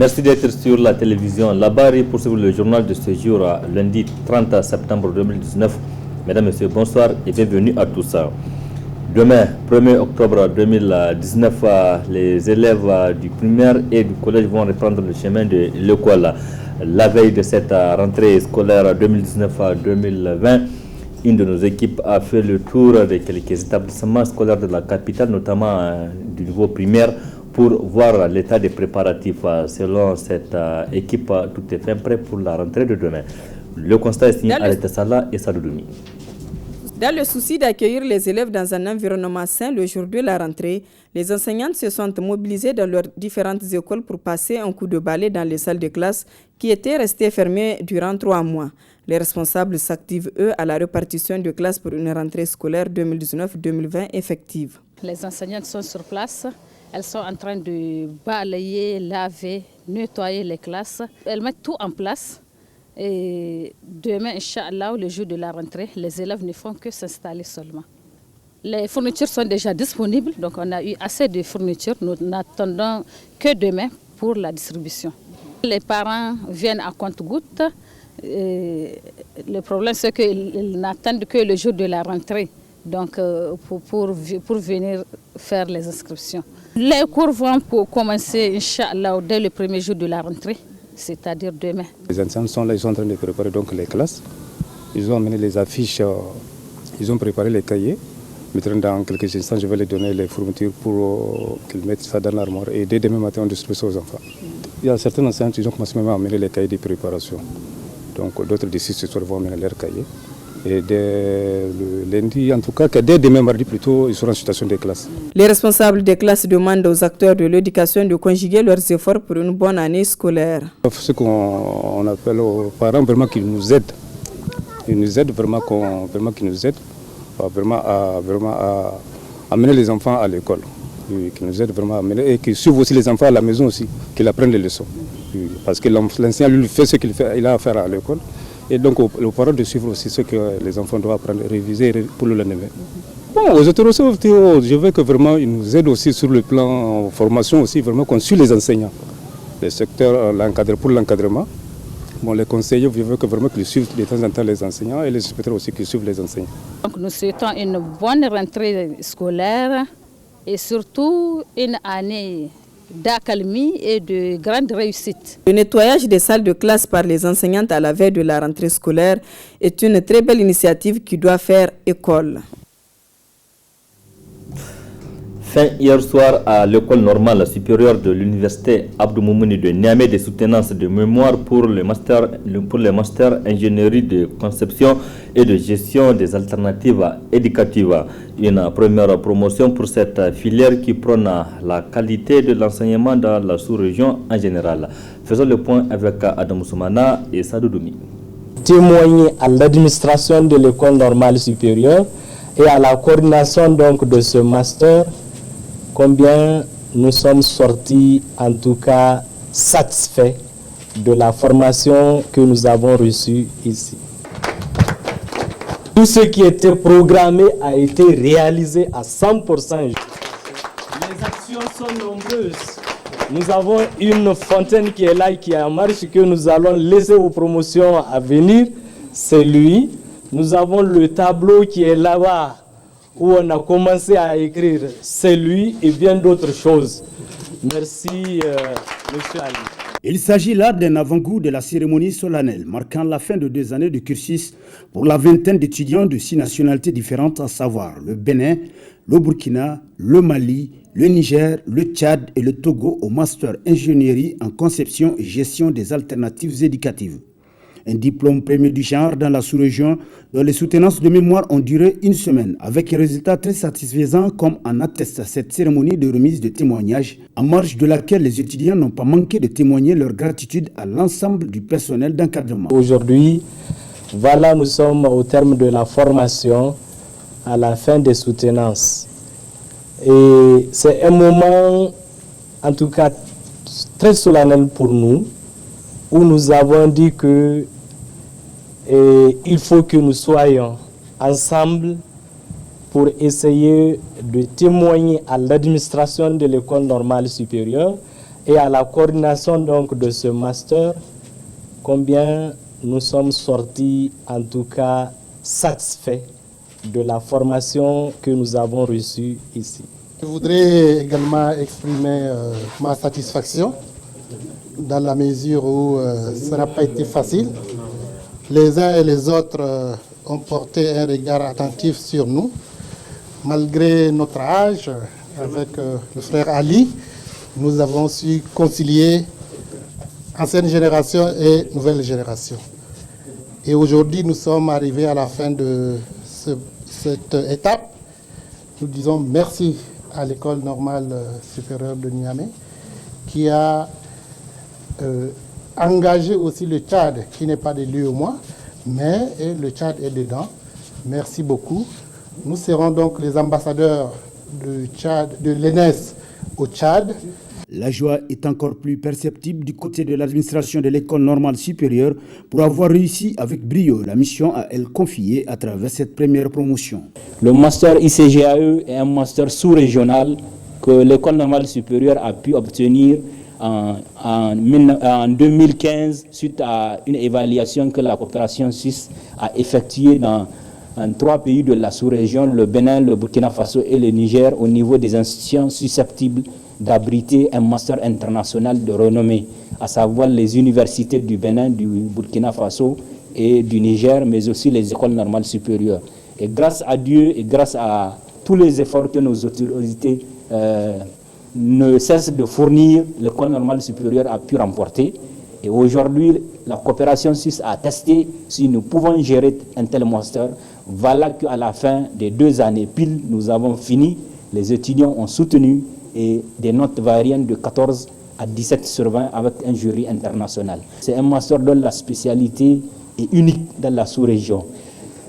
Merci d'être sur la télévision. La barre pour suivre le journal de ce jour, lundi 30 septembre 2019. Mesdames, Messieurs, bonsoir et bienvenue à tous. Demain, 1er octobre 2019, les élèves du primaire et du collège vont reprendre le chemin de l'école. La veille de cette rentrée scolaire 2019-2020, une de nos équipes a fait le tour de quelques établissements scolaires de la capitale, notamment du niveau primaire, pour voir l'état des préparatifs. Selon cette équipe, tout est fait prêt pour la rentrée de demain. Le constat est signé Areta Sala et Saloudoumi. Dans le souci d'accueillir les élèves dans un environnement sain le jour de la rentrée, les enseignantes se sont mobilisées dans leurs différentes écoles pour passer un coup de balai dans les salles de classe qui étaient restées fermées durant 3 mois. Les responsables s'activent, eux, à la répartition de classes pour une rentrée scolaire 2019-2020 effective. Les enseignantes sont sur place. Elles sont en train de balayer, laver, nettoyer les classes. Elles mettent tout en place. Et demain, Inch'Allah, le jour de la rentrée, les élèves ne font que s'installer seulement. Les fournitures sont déjà disponibles, donc on a eu assez de fournitures. Nous n'attendons que demain pour la distribution. Les parents viennent à compte-gouttes. Le problème, c'est qu'ils n'attendent que le jour de la rentrée, donc pour venir faire les inscriptions. Les cours vont commencer, Inch'Allah, dès le premier jour de la rentrée, c'est-à-dire demain. Les enseignants sont là, ils sont en train de préparer donc les classes. Ils ont amené les affiches, ils ont préparé les cahiers. Maintenant, dans quelques instants, je vais les donner les fournitures pour qu'ils mettent ça dans l'armoire. Et dès demain matin, on distribue ça aux enfants. Il y a certains enseignants qui ont commencé même à amener les cahiers de préparation. Donc d'autres d'ici ce soir vont amener leurs cahiers. Et dès le lundi, en tout cas, que dès demain mardi plutôt, ils seront en situation de classe. Les responsables des classes demandent aux acteurs de l'éducation de conjuguer leurs efforts pour une bonne année scolaire. Ce qu'on appelle aux parents vraiment qu'ils nous aident. Ils nous aident vraiment, qu'ils nous aident à amener les enfants à l'école. Qui nous aident vraiment à amener et qui suivent aussi les enfants à la maison aussi, qu'ils apprennent les leçons. Parce que l'enseignant lui fait ce qu'il a à faire à l'école. Et donc aux parents de suivre aussi ce que les enfants doivent apprendre, réviser pour le lendemain. Bon, aux autorités, je veux que vraiment ils nous aident aussi sur le plan formation aussi, vraiment qu'on suit les enseignants. Le secteur pour l'encadrement. Bon, les conseillers, je veux que vraiment qu'ils suivent de temps en temps les enseignants et les inspecteurs aussi qui suivent les enseignants. Donc nous souhaitons une bonne rentrée scolaire et surtout une année d'accalmie et de grande réussite. Le nettoyage des salles de classe par les enseignantes à la veille de la rentrée scolaire est une très belle initiative qui doit faire école. Fin hier soir à l'école normale supérieure de l'université Abdou Moumouni de Niamey des soutenances de mémoire pour les masters ingénierie de conception et de gestion des alternatives éducatives. Une première promotion pour cette filière qui prône la qualité de l'enseignement dans la sous-région en général. Faisons le point avec Adam Soumana et Sadoudoumi. Témoigner à l'administration de l'école normale supérieure et à la coordination donc de ce master combien nous sommes sortis en tout cas satisfaits de la formation que nous avons reçue ici. Tout ce qui était programmé a été réalisé à 100%. Les actions sont nombreuses. Nous avons une fontaine qui est là et qui est en marche que nous allons laisser aux promotions à venir. C'est lui. Nous avons le tableau qui est là-bas où on a commencé à écrire. C'est lui et bien d'autres choses. Merci, Monsieur Ali. Il s'agit là d'un avant-goût de la cérémonie solennelle marquant la fin de 2 années de cursus pour la vingtaine d'étudiants de 6 nationalités différentes, à savoir le Bénin, le Burkina, le Mali, le Niger, le Tchad et le Togo au master ingénierie en conception et gestion des alternatives éducatives. Un diplôme premier du genre dans la sous-région dont les soutenances de mémoire ont duré 1 semaine avec un résultat très satisfaisant comme en atteste cette cérémonie de remise de témoignages en marge de laquelle les étudiants n'ont pas manqué de témoigner leur gratitude à l'ensemble du personnel d'encadrement. Aujourd'hui, voilà, nous sommes au terme de la formation, à la fin des soutenances. Et c'est un moment, en tout cas, très solennel pour nous, où nous avons dit que il faut que nous soyons ensemble pour essayer de témoigner à l'administration de l'école normale supérieure et à la coordination donc de ce master, combien nous sommes sortis en tout cas satisfaits de la formation que nous avons reçue ici. Je voudrais également exprimer ma satisfaction dans la mesure où ça n'a pas été facile. Les uns et les autres ont porté un regard attentif sur nous. Malgré notre âge, avec le frère Ali, nous avons su concilier ancienne génération et nouvelle génération. Et aujourd'hui, nous sommes arrivés à la fin de cette étape. Nous disons merci à l'École normale supérieure de Niamey qui a engagé aussi le Tchad, qui n'est pas de lui au moins, mais le Tchad est dedans. Merci beaucoup. Nous serons donc les ambassadeurs de l'ENES au Tchad. La joie est encore plus perceptible du côté de l'administration de l'École normale supérieure pour avoir réussi avec brio la mission à elle confiée à travers cette première promotion. Le master ICGAE est un master sous-régional que l'École normale supérieure a pu obtenir en 2015 suite à une évaluation que la coopération suisse a effectuée dans 3 pays de la sous-région, le Bénin, le Burkina Faso et le Niger, au niveau des institutions susceptibles d'abriter un master international de renommée, à savoir les universités du Bénin, du Burkina Faso et du Niger, mais aussi les écoles normales supérieures. Et grâce à Dieu et grâce à tous les efforts que nos autorités ne cessent de fournir, l'école normale supérieure a pu remporter. Et aujourd'hui, la coopération suisse a testé si nous pouvons gérer un tel master. Voilà qu'à la fin des 2 années pile, nous avons fini. Les étudiants ont soutenu et des notes variant de 14 à 17 sur 20 avec un jury international. C'est un master dont la spécialité est unique dans la sous-région.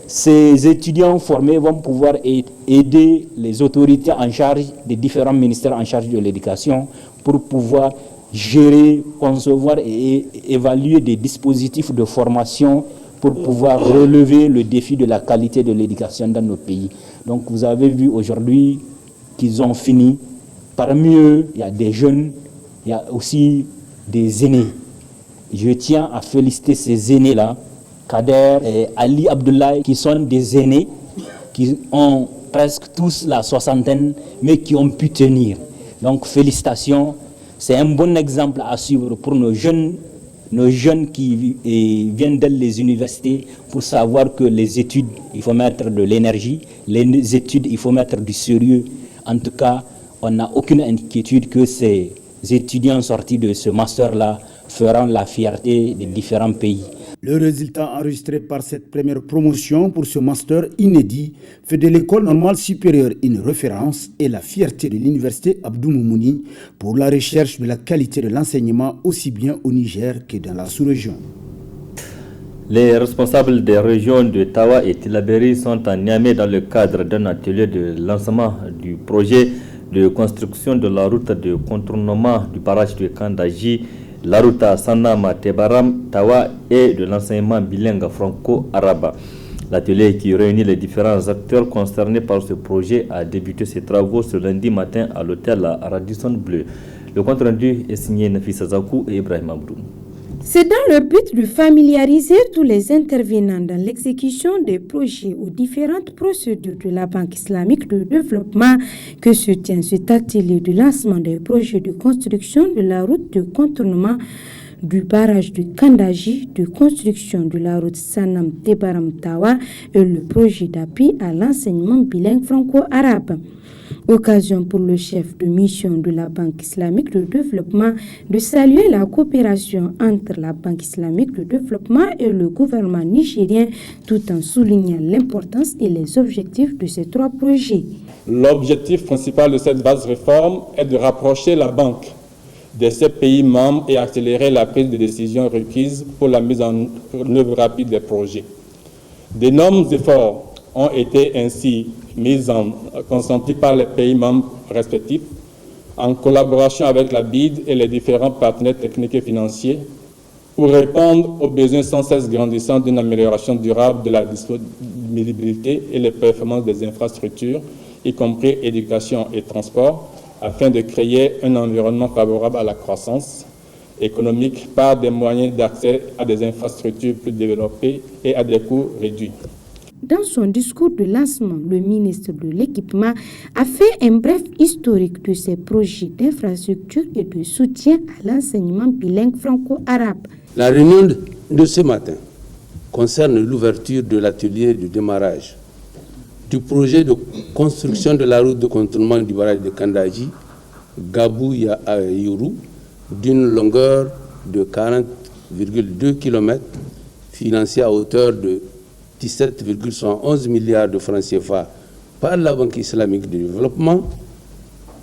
Ces étudiants formés vont pouvoir aider les autorités en charge des différents ministères en charge de l'éducation pour pouvoir gérer, concevoir et évaluer des dispositifs de formation pour pouvoir relever le défi de la qualité de l'éducation dans nos pays. Donc vous avez vu aujourd'hui qu'ils ont fini. Parmi eux, il y a des jeunes, il y a aussi des aînés. Je tiens à féliciter ces aînés-là, Kader et Ali Abdoulaye, qui sont des aînés, qui ont presque tous la soixantaine, mais qui ont pu tenir. Donc félicitations, c'est un bon exemple à suivre pour nos jeunes qui viennent dans les universités, pour savoir que les études, il faut mettre de l'énergie, les études, il faut mettre du sérieux. En tout cas, on n'a aucune inquiétude que ces étudiants sortis de ce master-là feront la fierté des différents pays. Le résultat enregistré par cette première promotion pour ce master inédit fait de l'École normale supérieure une référence et la fierté de l'université Abdou Moumouni pour la recherche de la qualité de l'enseignement aussi bien au Niger que dans la sous-région. Les responsables des régions de Tawa et Tillabéri sont à Niamey dans le cadre d'un atelier de lancement du projet de construction de la route de contournement du barrage de Kandaji, la route à Sanama, Tebaram, Tawa et de l'enseignement bilingue franco-arabe. L'atelier qui réunit les différents acteurs concernés par ce projet a débuté ses travaux ce lundi matin à l'hôtel Radisson Bleu. Le compte rendu est signé Nafisa Zakou et Ibrahim Abdou. C'est dans le but de familiariser tous les intervenants dans l'exécution des projets aux différentes procédures de la Banque islamique de développement que se tient cet atelier de lancement des projets de construction de la route de contournement du barrage de Kandaji, de construction de la route Sanam-Tebaram-Tawa et le projet d'appui à l'enseignement bilingue franco-arabe. Occasion pour le chef de mission de la Banque islamique de développement de saluer la coopération entre la Banque islamique de développement et le gouvernement nigérien tout en soulignant l'importance et les objectifs de ces 3 projets. L'objectif principal de cette vaste réforme est de rapprocher la banque de ces pays membres et accélérer la prise de décisions requises pour la mise en œuvre rapide des projets. D'énormes efforts ont été ainsi consentis par les pays membres respectifs en collaboration avec la BID et les différents partenaires techniques et financiers pour répondre aux besoins sans cesse grandissants d'une amélioration durable de la disponibilité et les performances des infrastructures, y compris éducation et transport, afin de créer un environnement favorable à la croissance économique par des moyens d'accès à des infrastructures plus développées et à des coûts réduits. Dans son discours de lancement, le ministre de l'Équipement a fait un bref historique de ces projets d'infrastructure et de soutien à l'enseignement bilingue franco-arabe. La réunion de ce matin concerne l'ouverture de l'atelier de démarrage du projet de construction de la route de contournement du barrage de Kandaji, Gabou-Yaourou, d'une longueur de 40,2 km, financée à hauteur de 17,111 milliards de francs CFA par la Banque islamique de développement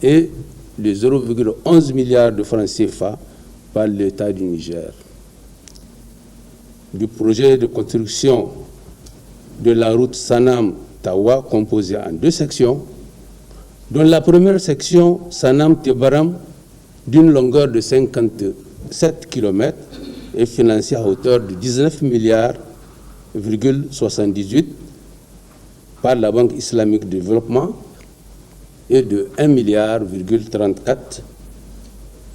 et de 0,11 milliards de francs CFA par l'État du Niger. Du projet de construction de la route Sanam-Tawa, composée en 2 sections, dont la première section Sanam-Tebaram, d'une longueur de 57 km, est financée à hauteur de 19 milliards 78 par la Banque islamique de développement et de 1 milliard 34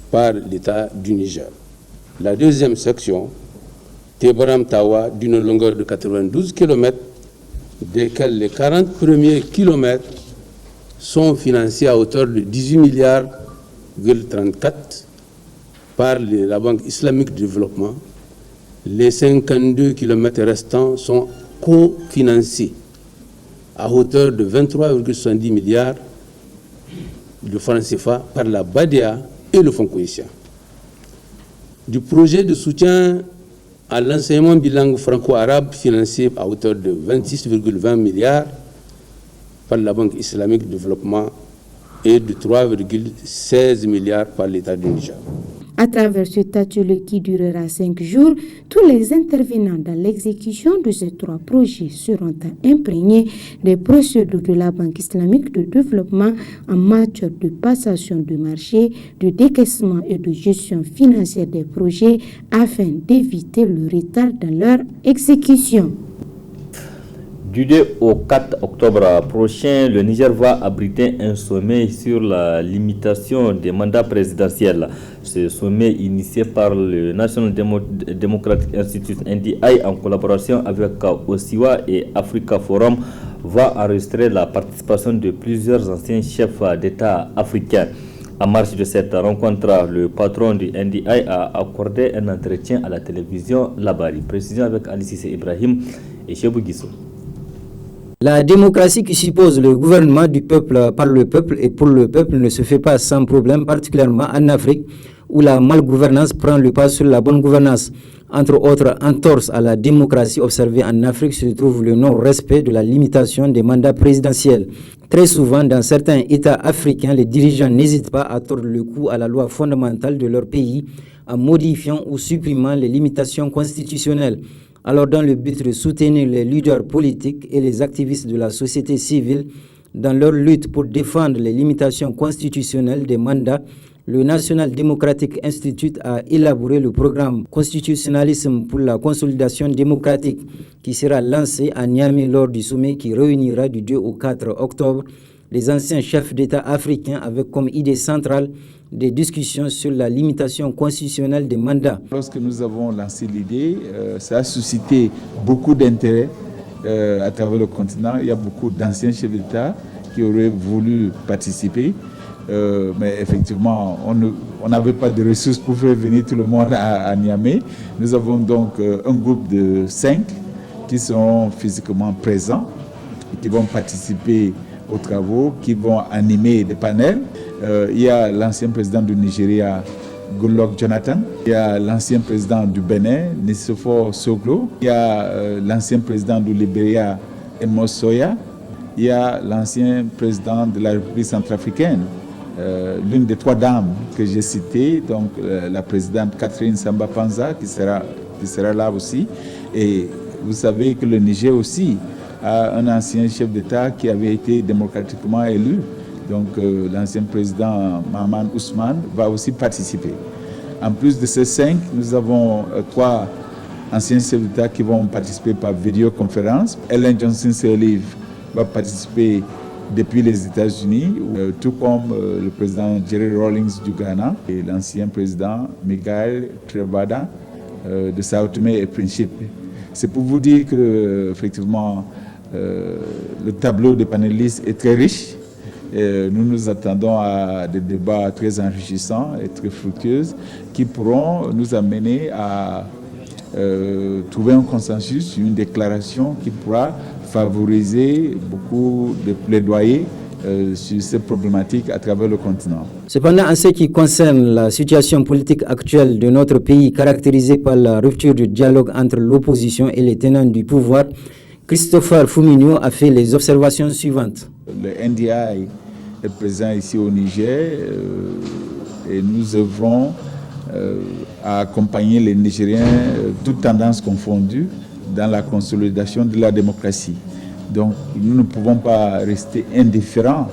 par l'État du Niger. La deuxième section, Tebaram-Tawa, d'une longueur de 92 km, desquels les 40 premiers kilomètres sont financés à hauteur de 18 milliards 34 par la Banque islamique de développement. Les 52 km restants sont cofinancés à hauteur de 23,70 milliards de francs CFA par la BADEA et le Fonds cohésion. Du projet de soutien à l'enseignement bilingue franco-arabe financé à hauteur de 26,20 milliards par la Banque islamique de développement et de 3,16 milliards par l'État du Niger. À travers cet atelier qui durera 5 jours, tous les intervenants dans l'exécution de ces 3 projets seront imprégnés des procédures de la Banque islamique de développement en matière de passation de marché, de décaissement et de gestion financière des projets afin d'éviter le retard dans leur exécution. Du 2 au 4 octobre prochain, le Niger va abriter un sommet sur la limitation des mandats présidentiels. Ce sommet, initié par le National Democratic Institute NDI en collaboration avec OSIWA et Africa Forum, va enregistrer la participation de plusieurs anciens chefs d'État africains. En marge de cette rencontre, le patron du NDI a accordé un entretien à la télévision Labari. Précision avec Ali Cissé Ibrahim et Chebou Guissou. La démocratie qui suppose le gouvernement du peuple par le peuple et pour le peuple ne se fait pas sans problème, particulièrement en Afrique où la malgouvernance prend le pas sur la bonne gouvernance. Entre autres entorses à la démocratie observée en Afrique se trouve le non-respect de la limitation des mandats présidentiels. Très souvent, dans certains États africains, les dirigeants n'hésitent pas à tordre le cou à la loi fondamentale de leur pays en modifiant ou supprimant les limitations constitutionnelles. Alors, dans le but de soutenir les leaders politiques et les activistes de la société civile dans leur lutte pour défendre les limitations constitutionnelles des mandats, le National Democratic Institute a élaboré le programme Constitutionnalisme pour la consolidation démocratique qui sera lancé à Niamey lors du sommet qui réunira du 2 au 4 octobre les anciens chefs d'État africains avec comme idée centrale des discussions sur la limitation constitutionnelle des mandats. Lorsque nous avons lancé l'idée, ça a suscité beaucoup d'intérêt à travers le continent. Il y a beaucoup d'anciens chefs d'État qui auraient voulu participer. Mais effectivement, on n'avait pas de ressources pour faire venir tout le monde à Niamey. Nous avons donc un groupe de 5 qui seront physiquement présents et qui vont participer aux travaux, qui vont animer des panels. Il y a l'ancien président du Nigeria, Goodluck Jonathan. Il y a l'ancien président du Bénin, Nicéphore Soglo. Il y a l'ancien président du Libéria, Emos Soya. Il y a l'ancien président de la République centrafricaine, l'une des 3 dames que j'ai citées, donc la présidente Catherine Samba Panza, qui sera là aussi. Et vous savez que le Niger aussi a un ancien chef d'État qui avait été démocratiquement élu. Donc l'ancien président Mahaman Ousmane va aussi participer. En plus de ces 5, nous avons 3 anciens chefs d'État qui vont participer par vidéoconférence. Ellen Johnson Sirleaf va participer depuis les États-Unis, tout comme le président Jerry Rawlings du Ghana et l'ancien président Miguel Trebada de Sao Tomé et Principe. C'est pour vous dire que effectivement le tableau des panélistes est très riche. Nous nous attendons à des débats très enrichissants et très fructueux qui pourront nous amener à trouver un consensus, une déclaration qui pourra favoriser beaucoup de plaidoyers sur ces problématiques à travers le continent. Cependant, en ce qui concerne la situation politique actuelle de notre pays, caractérisée par la rupture du dialogue entre l'opposition et les tenants du pouvoir, Christopher Fuminio a fait les observations suivantes. Le NDI est présent ici au Niger et nous œuvrons à accompagner les Nigériens, toutes tendances confondues, dans la consolidation de la démocratie. Donc nous ne pouvons pas rester indifférents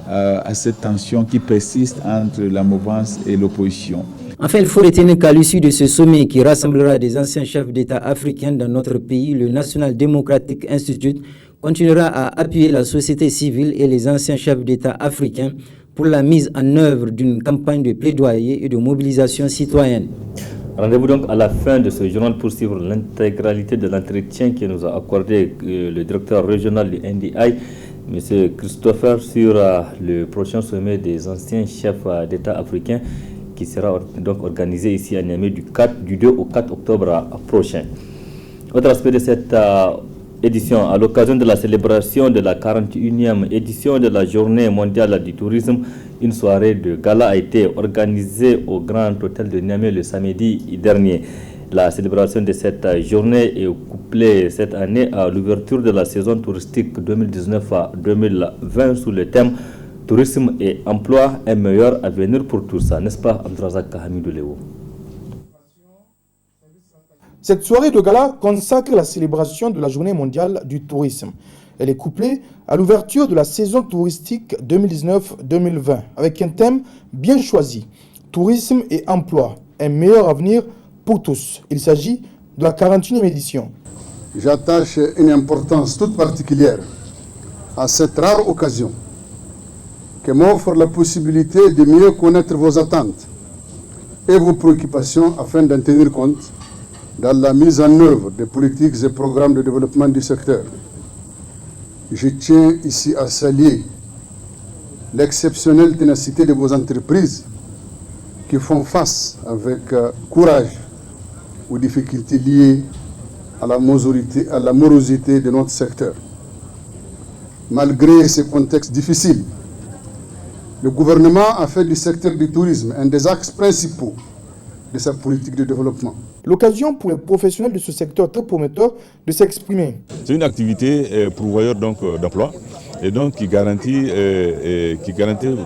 à cette tension qui persiste entre la mouvance et l'opposition. Enfin, il faut retenir qu'à l'issue de ce sommet qui rassemblera des anciens chefs d'État africains dans notre pays, le National Democratic Institute continuera à appuyer la société civile et les anciens chefs d'État africains pour la mise en œuvre d'une campagne de plaidoyer et de mobilisation citoyenne. Rendez-vous donc à la fin de ce journal pour suivre l'intégralité de l'entretien que nous a accordé le directeur régional du NDI, M. Christopher, sur le prochain sommet des anciens chefs d'État africains qui sera donc organisé ici à Niamey du 2 au 4 octobre prochain. Autre aspect de cette édition, à l'occasion de la célébration de la 41e édition de la Journée mondiale du tourisme, une soirée de gala a été organisée au Grand Hôtel de Niamey le samedi dernier. La célébration de cette journée est couplée cette année à l'ouverture de la saison touristique 2019-2020 sous le thème Tourisme et emploi, un meilleur avenir pour tous. N'est-ce pas, Abdrazak Hamidou Léo? Cette soirée de gala consacre la célébration de la Journée mondiale du tourisme. Elle est couplée à l'ouverture de la saison touristique 2019-2020 avec un thème bien choisi, tourisme et emploi, un meilleur avenir pour tous. Il s'agit de la 41e édition. J'attache une importance toute particulière à cette rare occasion qui m'offre la possibilité de mieux connaître vos attentes et vos préoccupations afin d'en tenir compte dans la mise en œuvre des politiques et programmes de développement du secteur. Je tiens ici à saluer l'exceptionnelle ténacité de vos entreprises qui font face avec courage aux difficultés liées à la morosité de notre secteur. Malgré ce contexte difficile, le gouvernement a fait du secteur du tourisme un des axes principaux de sa politique de développement. L'occasion pour les professionnels de ce secteur très prometteur de s'exprimer. C'est une activité pourvoyeur d'emploi et donc qui garantit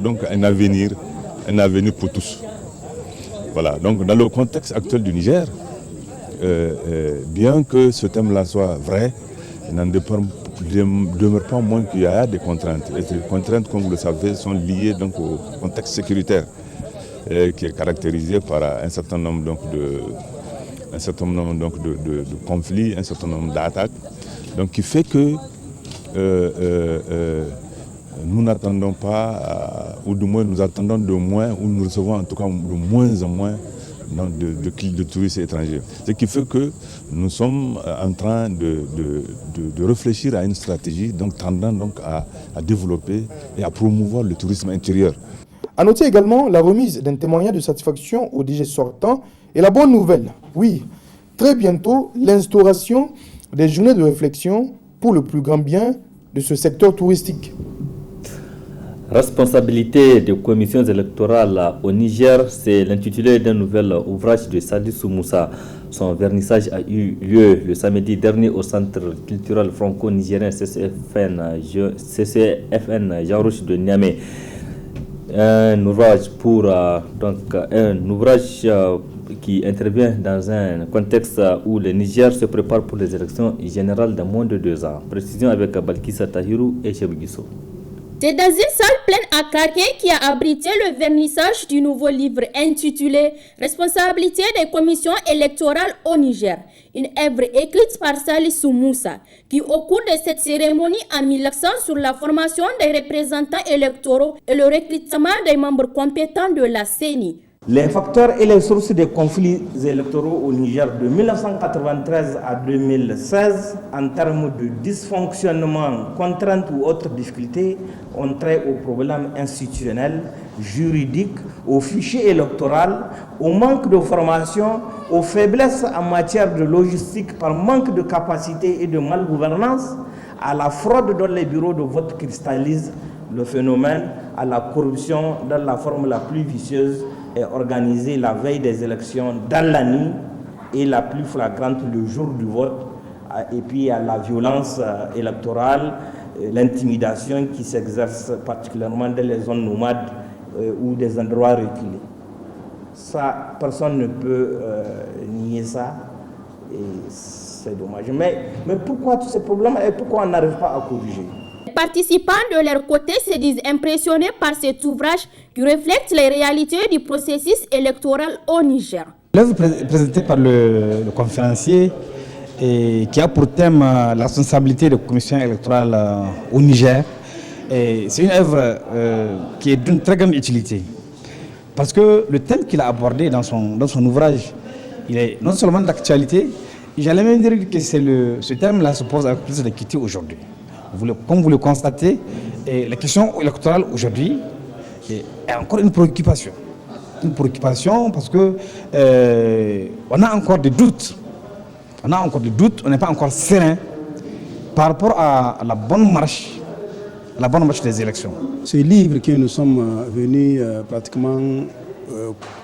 donc un avenir pour tous. Voilà, donc dans le contexte actuel du Niger, bien que ce thème-là soit vrai, il n'en demeure pas moins qu'il y a des contraintes. Et ces contraintes, comme vous le savez, sont liées donc au contexte sécuritaire qui est caractérisé par un certain nombre de conflits, un certain nombre d'attaques, donc qui fait que nous n'attendons pas, ou du moins nous attendons de moins, ou nous recevons en tout cas de moins en moins de touristes étrangers. Ce qui fait que nous sommes en train de réfléchir à une stratégie donc, tendant donc, à développer et à promouvoir le tourisme intérieur. A noter également la remise d'un témoignage de satisfaction au DG sortant et la bonne nouvelle, oui, très bientôt l'instauration des journées de réflexion pour le plus grand bien de ce secteur touristique. Responsabilité des commissions électorales au Niger, c'est l'intitulé d'un nouvel ouvrage de Sadissou Moussa. Son vernissage a eu lieu le samedi dernier au Centre culturel franco-nigérien CCFN Jean-Rouch de Niamey. Un ouvrage qui intervient dans un contexte où le Niger se prépare pour les élections générales dans moins de 2 ans. Précision avec Balkissa Tahirou et Chebgisso. C'est dans une salle pleine à craquer qui a abrité le vernissage du nouveau livre intitulé « Responsabilité des commissions électorales au Niger ». Une œuvre écrite par Salissou Moussa, qui au cours de cette cérémonie a mis l'accent sur la formation des représentants électoraux et le recrutement des membres compétents de la CENI. Les facteurs et les sources des conflits électoraux au Niger de 1993 à 2016, en termes de dysfonctionnement, contraintes ou autres difficultés, ont trait aux problèmes institutionnels, juridiques, au fichier électoral, au manque de formation, aux faiblesses en matière de logistique par manque de capacité et de malgouvernance, à la fraude dans les bureaux de vote cristallisent le phénomène, à la corruption dans la forme la plus vicieuse et organisée la veille des élections dans la nuit et la plus flagrante le jour du vote, et puis à la violence électorale, l'intimidation qui s'exerce particulièrement dans les zones nomades ou des endroits reculés. Ça, personne ne peut nier ça et c'est dommage. Mais pourquoi tous ces problèmes et pourquoi on n'arrive pas à corriger? Les participants de leur côté se disent impressionnés par cet ouvrage qui reflète les réalités du processus électoral au Niger. L'œuvre présentée par le conférencier et qui a pour thème la responsabilité des commissions électorales au Niger, c'est une œuvre qui est d'une très grande utilité. Parce que le thème qu'il a abordé dans son ouvrage, il est non seulement d'actualité, j'allais même dire que ce thème-là se pose avec plus d'acuité aujourd'hui. Comme vous le constatez, la question électorale aujourd'hui est encore une préoccupation. Une préoccupation parce que on a encore des doutes. On n'est pas encore serein par rapport à la bonne marche des élections. Ce livre que nous sommes venus pratiquement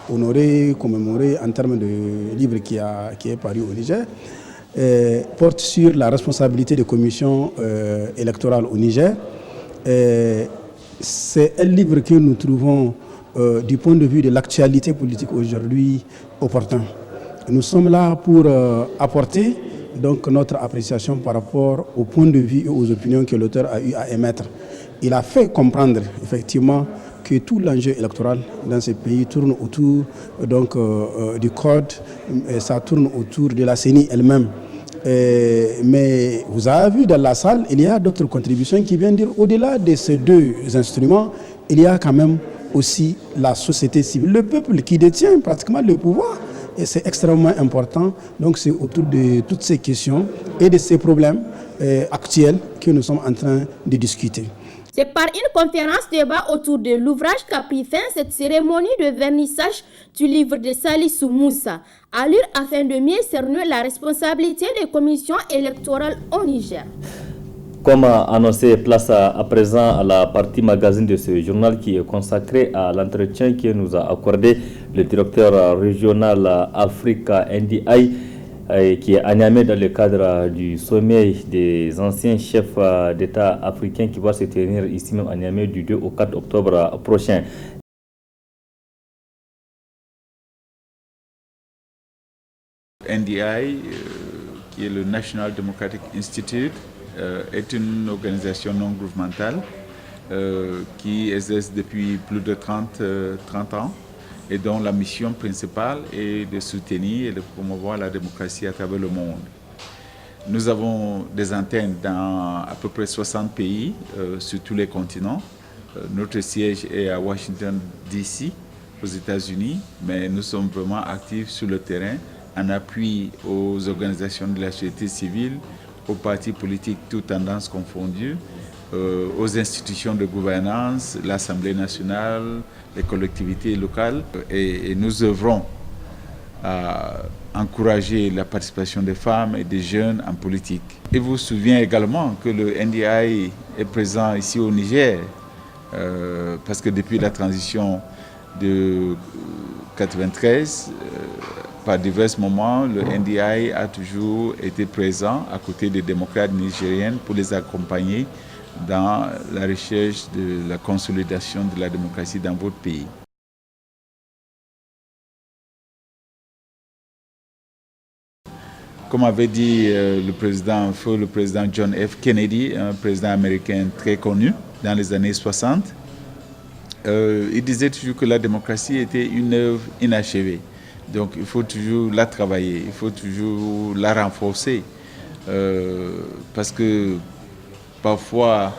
honorer, commémorer en termes de livre qui est paru au Niger, porte sur la responsabilité des commissions électorales au Niger. C'est un livre que nous trouvons du point de vue de l'actualité politique aujourd'hui opportun. Nous sommes là pour apporter donc notre appréciation par rapport au point de vue et aux opinions que l'auteur a eu à émettre. Il a fait comprendre effectivement que tout l'enjeu électoral dans ce pays tourne autour donc, du code, et ça tourne autour de la CENI elle-même. Mais vous avez vu dans la salle, il y a d'autres contributions qui viennent dire au-delà de ces deux instruments, il y a quand même aussi la société civile, le peuple qui détient pratiquement le pouvoir. Et c'est extrêmement important. Donc c'est autour de toutes ces questions et de ces problèmes actuels que nous sommes en train de discuter. C'est par une conférence débat autour de l'ouvrage qu'a pris fin cette cérémonie de vernissage du livre de Salissou Moussa, allure afin de mieux cerner la responsabilité des commissions électorales au Niger. Comme annoncé, place à présent à la partie magazine de ce journal qui est consacré à l'entretien que nous a accordé le directeur régional Africa NDI qui est à Niamey dans le cadre du sommet des anciens chefs d'État africains qui va se tenir ici même à Niamey du 2 au 4 octobre prochain. NDI, qui est le National Democratic Institute, est une organisation non gouvernementale qui exerce depuis plus de 30 ans et dont la mission principale est de soutenir et de promouvoir la démocratie à travers le monde. Nous avons des antennes dans à peu près 60 pays sur tous les continents. Notre siège est à Washington, D.C., aux États-Unis, mais nous sommes vraiment actifs sur le terrain en appui aux organisations de la société civile, aux partis politiques, toutes tendances confondues, aux institutions de gouvernance, l'Assemblée nationale, les collectivités locales. Et nous œuvrons à encourager la participation des femmes et des jeunes en politique. Et vous vous souvenez également que le NDI est présent ici au Niger, parce que depuis la transition de 1993, par divers moments, le NDI a toujours été présent à côté des démocrates nigériennes pour les accompagner dans la recherche de la consolidation de la démocratie dans votre pays. Comme avait dit le président John F. Kennedy, un président américain très connu dans les années 60, il disait toujours que la démocratie était une œuvre inachevée. Donc il faut toujours la travailler, il faut toujours la renforcer. Parce que parfois,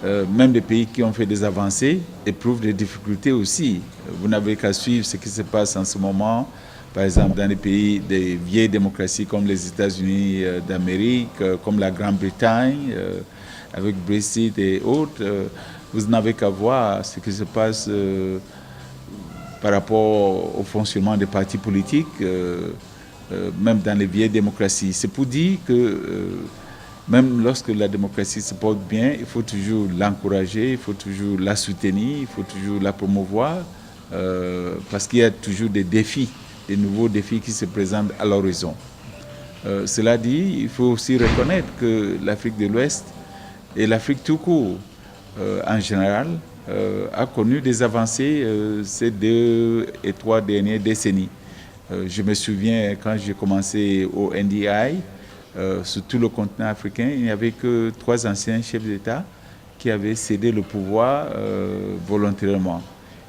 même des pays qui ont fait des avancées éprouvent des difficultés aussi. Vous n'avez qu'à suivre ce qui se passe en ce moment, par exemple dans les pays des vieilles démocraties comme les États-Unis d'Amérique, comme la Grande-Bretagne, avec Brexit et autres. Vous n'avez qu'à voir ce qui se passe par rapport au fonctionnement des partis politiques, même dans les vieilles démocraties. C'est pour dire que même lorsque la démocratie se porte bien, il faut toujours l'encourager, il faut toujours la soutenir, il faut toujours la promouvoir, parce qu'il y a toujours des défis, des nouveaux défis qui se présentent à l'horizon. Cela dit, il faut aussi reconnaître que l'Afrique de l'Ouest et l'Afrique tout court, en général, a connu des avancées ces 2 et 3 dernières décennies. Je me souviens quand j'ai commencé au NDI, sur tout le continent africain, il n'y avait que 3 anciens chefs d'État qui avaient cédé le pouvoir volontairement.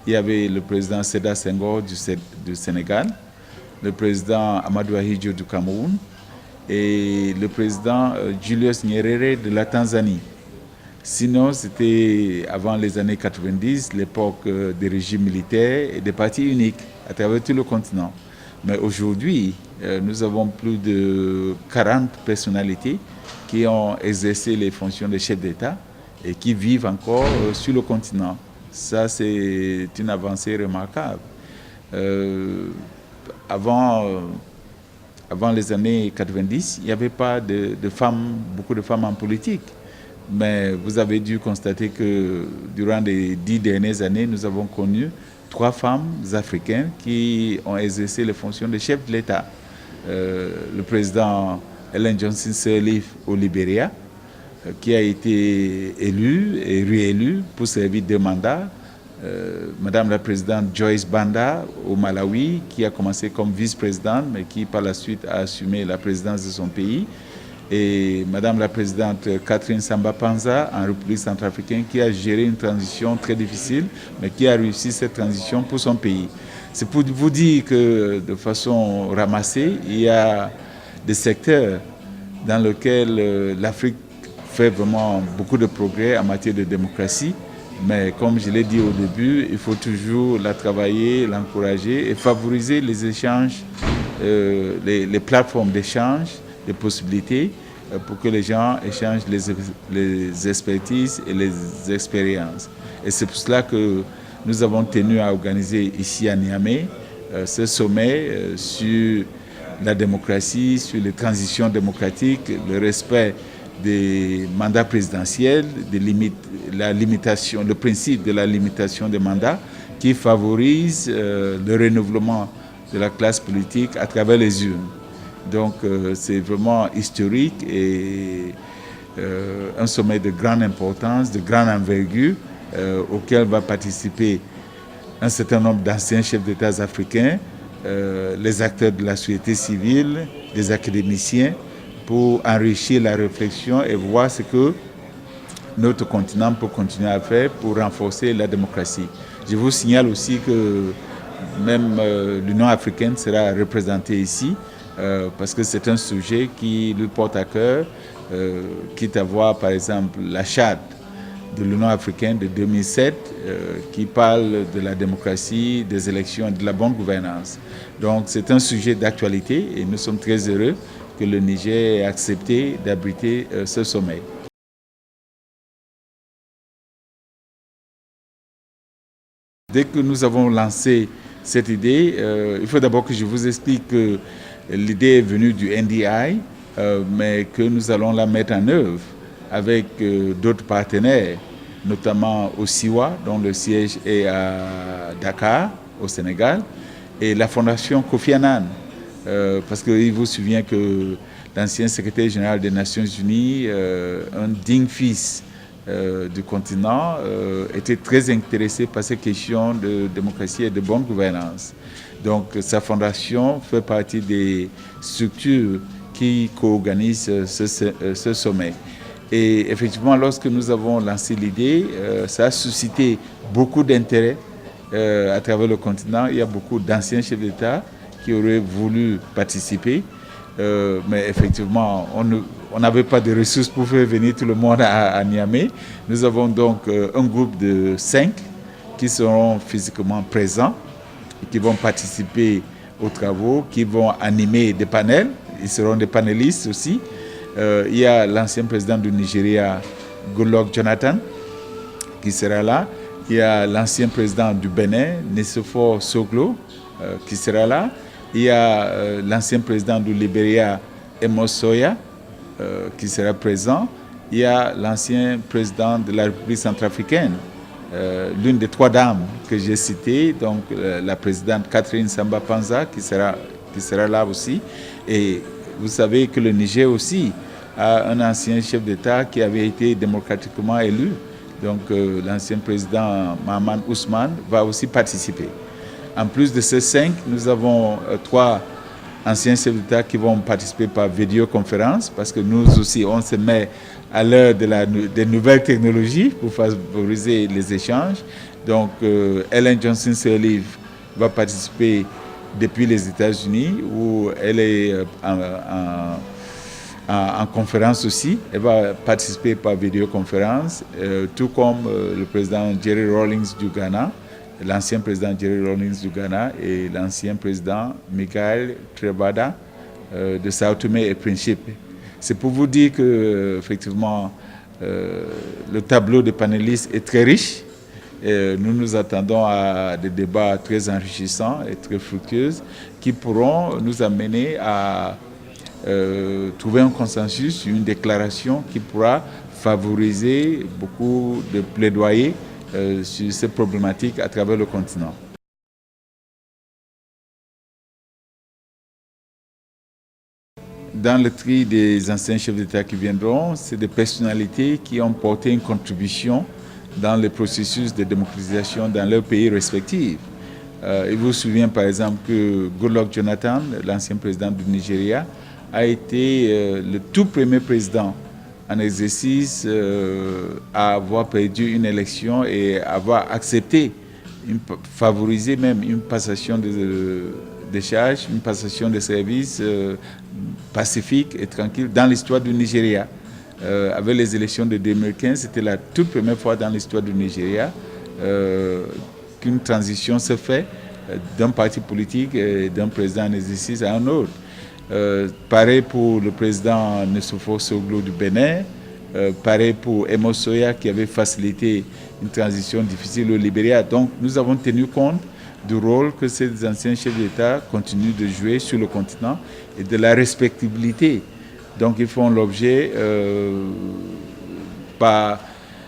Il y avait le président Sédar Senghor du Sénégal, le président Amadou Ahidjo du Cameroun et le président Julius Nyerere de la Tanzanie. Sinon, c'était avant les années 90, l'époque des régimes militaires et des partis uniques à travers tout le continent. Mais aujourd'hui, nous avons plus de 40 personnalités qui ont exercé les fonctions de chef d'État et qui vivent encore sur le continent. Ça, c'est une avancée remarquable. Avant les années 90, il n'y avait pas beaucoup de femmes en politique. Mais vous avez dû constater que durant les 10 dernières années, nous avons connu 3 femmes africaines qui ont exercé les fonctions de chef de l'État. Le président Ellen Johnson Sirleaf au Libéria, qui a été élu et réélu pour servir 2 mandats. Madame la présidente Joyce Banda au Malawi, qui a commencé comme vice-présidente, mais qui par la suite a assumé la présidence de son pays. Et Madame la présidente Catherine Samba Panza en République centrafricaine, qui a géré une transition très difficile, mais qui a réussi cette transition pour son pays. C'est pour vous dire que de façon ramassée, il y a des secteurs dans lesquels l'Afrique fait vraiment beaucoup de progrès en matière de démocratie. Mais comme je l'ai dit au début, il faut toujours la travailler, l'encourager et favoriser les échanges, les plateformes d'échange, des possibilités pour que les gens échangent les expertises et les expériences. Et c'est pour cela que nous avons tenu à organiser ici à Niamey ce sommet sur la démocratie, sur les transitions démocratiques, le respect des mandats présidentiels, le principe de la limitation des mandats qui favorise le renouvellement de la classe politique à travers les urnes. Donc c'est vraiment historique et un sommet de grande importance, de grande envergure auquel va participer un certain nombre d'anciens chefs d'État africains, les acteurs de la société civile, des académiciens, pour enrichir la réflexion et voir ce que notre continent peut continuer à faire pour renforcer la démocratie. Je vous signale aussi que même l'Union africaine sera représentée ici, parce que c'est un sujet qui lui porte à cœur, quitte à voir par exemple la charte de l'Union africaine de 2007 qui parle de la démocratie, des élections et de la bonne gouvernance. Donc c'est un sujet d'actualité et nous sommes très heureux que le Niger ait accepté d'abriter ce sommet. Dès que nous avons lancé cette idée, il faut d'abord que je vous explique que l'idée est venue du NDI, mais que nous allons la mettre en œuvre avec d'autres partenaires, notamment au SIWA, dont le siège est à Dakar, au Sénégal, et la Fondation Kofi Annan, parce qu'il vous souvient que l'ancien secrétaire général des Nations Unies, un digne fils du continent, était très intéressé par ces questions de démocratie et de bonne gouvernance. Donc sa fondation fait partie des structures qui co-organise ce sommet. Et effectivement, lorsque nous avons lancé l'idée, ça a suscité beaucoup d'intérêt à travers le continent. Il y a beaucoup d'anciens chefs d'État qui auraient voulu participer, mais effectivement, on n'avait pas de ressources pour faire venir tout le monde à Niamey. Nous avons donc un groupe de 5 qui seront physiquement présents, qui vont participer aux travaux, qui vont animer des panels. Ils seront des panélistes aussi. Il y a l'ancien président du Nigeria, Goodluck Jonathan, qui sera là. Il y a l'ancien président du Bénin, Nicéphore Soglo, qui sera là. Il y a l'ancien président du Libéria, Amos Soya, qui sera présent. Il y a l'ancien président de la République centrafricaine, l'une des 3 dames que j'ai citées, donc la présidente Catherine Samba Panza, qui sera là aussi. Et vous savez que le Niger aussi a un ancien chef d'État qui avait été démocratiquement élu. Donc l'ancien président Mahaman Ousmane va aussi participer. En plus de ces 5, nous avons 3 anciens chefs d'État qui vont participer par vidéoconférence, parce que nous aussi, on se met à l'heure des nouvelles technologies pour favoriser les échanges. Donc Ellen Johnson Sirleaf va participer depuis les États-Unis, où elle est en conférence aussi. Elle va participer par vidéoconférence, tout comme le président Jerry Rawlings du Ghana, l'ancien président Jerry Rawlings du Ghana et l'ancien président Michael Trebada de Sao Tomé et Principe. C'est pour vous dire que effectivement le tableau des panélistes est très riche. Nous nous attendons à des débats très enrichissants et très fructueux qui pourront nous amener à trouver un consensus, une déclaration qui pourra favoriser beaucoup de plaidoyer sur ces problématiques à travers le continent. Dans le tri des anciens chefs d'État qui viendront, c'est des personnalités qui ont porté une contribution dans le processus de démocratisation dans leurs pays respectifs. Il vous souvient par exemple que Goodluck Jonathan, l'ancien président du Nigeria, a été le tout premier président en exercice à avoir perdu une élection et avoir accepté, favoriser même une passation de charges, une passation de services pacifique et tranquille dans l'histoire du Nigeria. Avec les élections de 2015, c'était la toute première fois dans l'histoire du Nigeria qu'une transition se fait d'un parti politique et d'un président en exercice à un autre. Pareil pour le président Nicéphore Soglo du Bénin, pareil pour Amos Soya qui avait facilité une transition difficile au Libéria. Donc nous avons tenu compte du rôle que ces anciens chefs d'État continuent de jouer sur le continent et de la respectabilité. Donc ils font l'objet par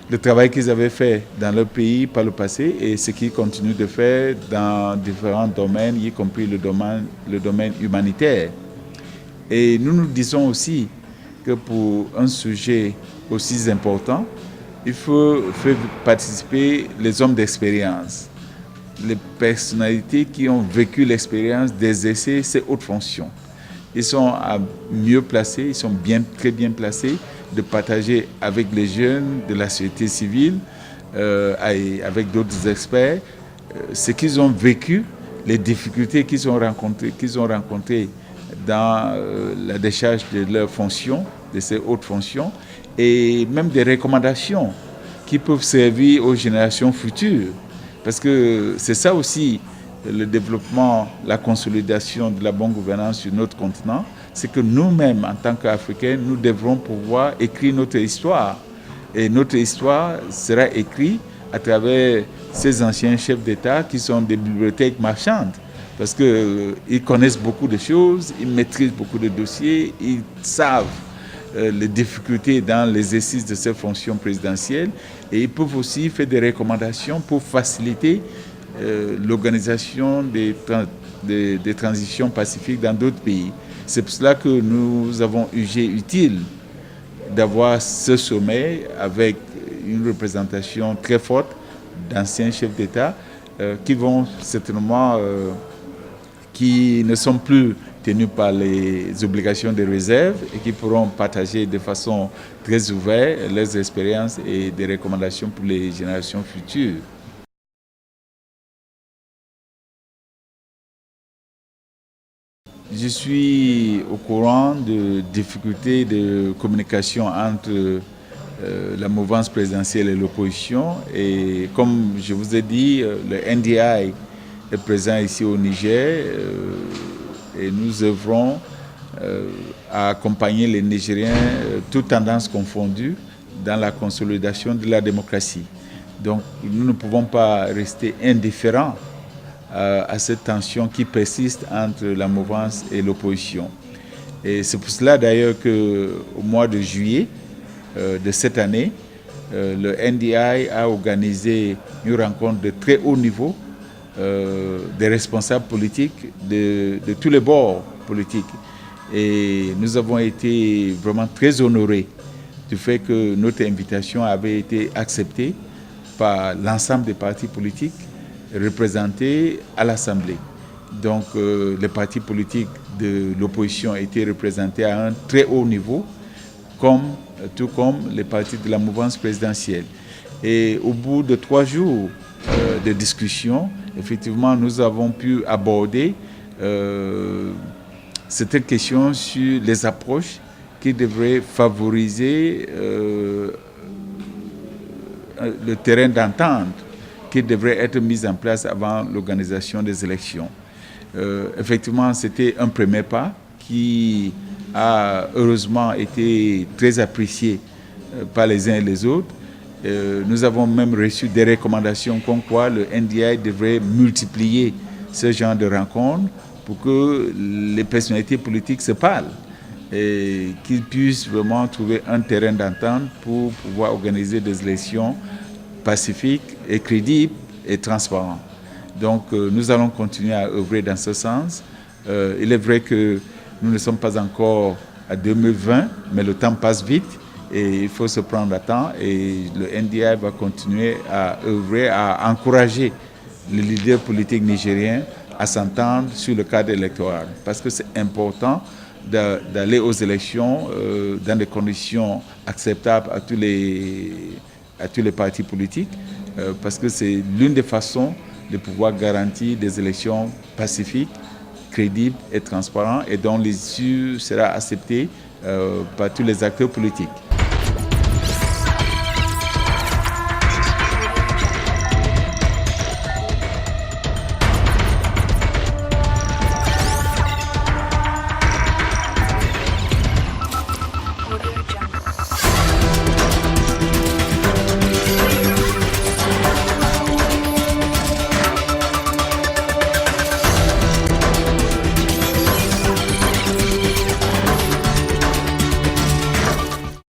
le travail qu'ils avaient fait dans leur pays par le passé et ce qu'ils continuent de faire dans différents domaines, y compris le domaine humanitaire. Et nous nous disons aussi que pour un sujet aussi important, il faut faire participer les hommes d'expérience, les personnalités qui ont vécu l'expérience d'exercer ces hautes fonctions. Ils sont mieux placés, ils sont très bien placés de partager avec les jeunes de la société civile, avec d'autres experts, ce qu'ils ont vécu, les difficultés qu'ils ont rencontrées dans la décharge de leurs fonctions, de ces hautes fonctions, et même des recommandations qui peuvent servir aux générations futures. Parce que c'est ça aussi le développement, la consolidation de la bonne gouvernance sur notre continent, c'est que nous-mêmes, en tant qu'Africains, nous devrons pouvoir écrire notre histoire. Et notre histoire sera écrite à travers ces anciens chefs d'État qui sont des bibliothèques marchandes. Parce qu'ils connaissent beaucoup de choses, ils maîtrisent beaucoup de dossiers, ils savent les difficultés dans l'exercice de ces fonctions présidentielles et ils peuvent aussi faire des recommandations pour faciliter l'organisation des transitions pacifiques dans d'autres pays. C'est pour cela que nous avons jugé utile d'avoir ce sommet avec une représentation très forte d'anciens chefs d'État qui vont certainement, qui ne sont plus tenus par les obligations de réserve et qui pourront partager de façon très ouverte leurs expériences et des recommandations pour les générations futures. Je suis au courant de difficultés de communication entre la mouvance présidentielle et l'opposition. Et comme je vous ai dit, le NDI est présent ici au Niger et nous œuvrons à accompagner les Nigériens, toutes tendances confondues, dans la consolidation de la démocratie. Donc nous ne pouvons pas rester indifférents à cette tension qui persiste entre la mouvance et l'opposition. Et c'est pour cela d'ailleurs qu'au mois de juillet de cette année, le NDI a organisé une rencontre de très haut niveau des responsables politiques de tous les bords politiques. Et nous avons été vraiment très honorés du fait que notre invitation avait été acceptée par l'ensemble des partis politiques représentés à l'Assemblée. Donc les partis politiques de l'opposition étaient représentés à un très haut niveau, tout comme les partis de la mouvance présidentielle. Et au bout de 3 jours de discussion, effectivement, nous avons pu aborder cette question sur les approches qui devraient favoriser le terrain d'entente qui devrait être mise en place avant l'organisation des élections. Effectivement, c'était un premier pas qui a heureusement été très apprécié par les uns et les autres. Nous avons même reçu des recommandations comme quoi le NDI devrait multiplier ce genre de rencontres pour que les personnalités politiques se parlent et qu'ils puissent vraiment trouver un terrain d'entente pour pouvoir organiser des élections pacifique et crédible et transparent. Donc nous allons continuer à œuvrer dans ce sens. Il est vrai que nous ne sommes pas encore à 2020, mais le temps passe vite et il faut se prendre à temps et le NDI va continuer à œuvrer, à encourager les leaders politiques nigériens à s'entendre sur le cadre électoral parce que c'est important d'aller aux élections dans des conditions acceptables à tous les partis politiques, parce que c'est l'une des façons de pouvoir garantir des élections pacifiques, crédibles et transparentes et dont l'issue sera acceptée par tous les acteurs politiques.